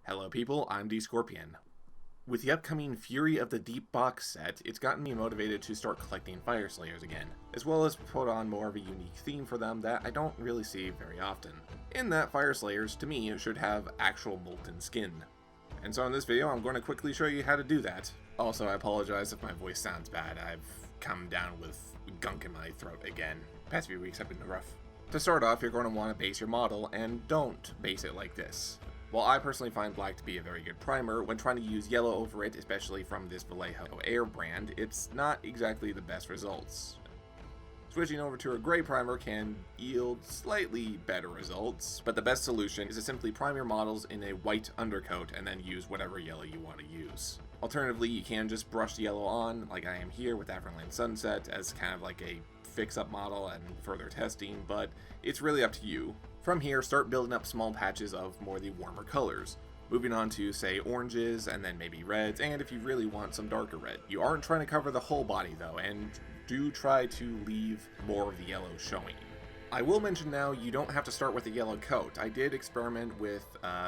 Hello people, I'm D Scorpion. With the upcoming Fury of the Deep box set, it's gotten me motivated to start collecting Fyreslayers again, as well as put on more of a unique theme for them that I don't really see very often. In that Fyreslayers, to me, should have actual molten skin. And so in this video, I'm going to quickly show you how to do that. Also, I apologize if my voice sounds bad. I've come down with gunk in my throat again. The past few weeks have been rough. To start off, you're going to want to base your model, and don't base it like this. While I personally find black to be a very good primer, when trying to use yellow over it, especially from this Vallejo Air brand, it's not exactly the best results. Switching over to a gray primer can yield slightly better results, but the best solution is to simply prime your models in a white undercoat and then use whatever yellow you want to use. Alternatively, you can just brush the yellow on, like I am here with Afriland Sunset, as kind of like a fix-up model and further testing, but it's really up to you. From here, start building up small patches of more the warmer colors, moving on to, say, oranges, and then maybe reds, and if you really want some darker red. You aren't trying to cover the whole body though, and do try to leave more of the yellow showing. I will mention now, you don't have to start with a yellow coat. I did experiment with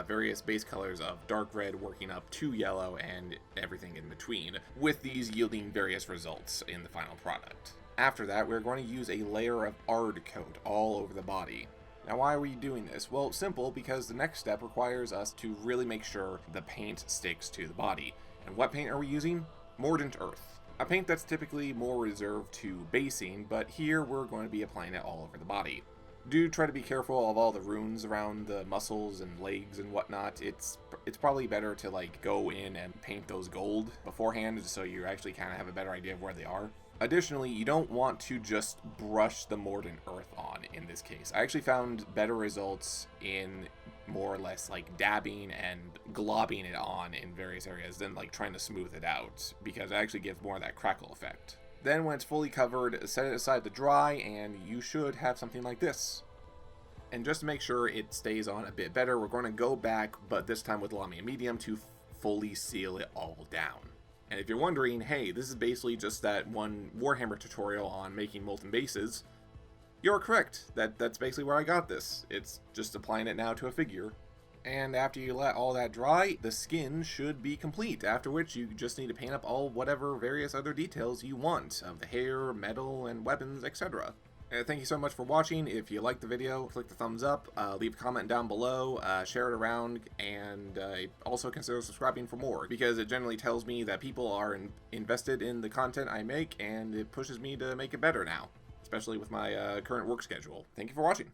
various base colors of dark red working up to yellow and everything in between, with these yielding various results in the final product. After that, we're going to use a layer of Ard coat all over the body. Now, why are we doing this? Well, simple, because the next step requires us to really make sure the paint sticks to the body. And what paint are we using? Mordant Earth. A paint that's typically more reserved to basing, but here we're going to be applying it all over the body. Do try to be careful of all the runes around the muscles and legs and whatnot. It's probably better to go in and paint those gold beforehand so you actually kind of have a better idea of where they are. Additionally, you don't want to just brush the Mordant Earth on in this case. I actually found better results in more or less dabbing and globbing it on in various areas than trying to smooth it out, because it actually gives more of that crackle effect. Then when it's fully covered, set it aside to dry, and you should have something like this. And just to make sure it stays on a bit better, we're going to go back, but this time with Lamia Medium, to fully seal it all down. And if you're wondering, hey, this is basically just that one Warhammer tutorial on making molten bases, you're correct. That's basically where I got this. It's just applying it now to a figure. And after you let all that dry, the skin should be complete, after which you just need to paint up all whatever various other details you want of the hair, metal, and weapons, etc. Thank you so much for watching. If you liked the video, click the thumbs up, leave a comment down below, share it around, and also consider subscribing for more, because it generally tells me that people are invested in the content I make, and it pushes me to make it better now, especially with my current work schedule. Thank you for watching.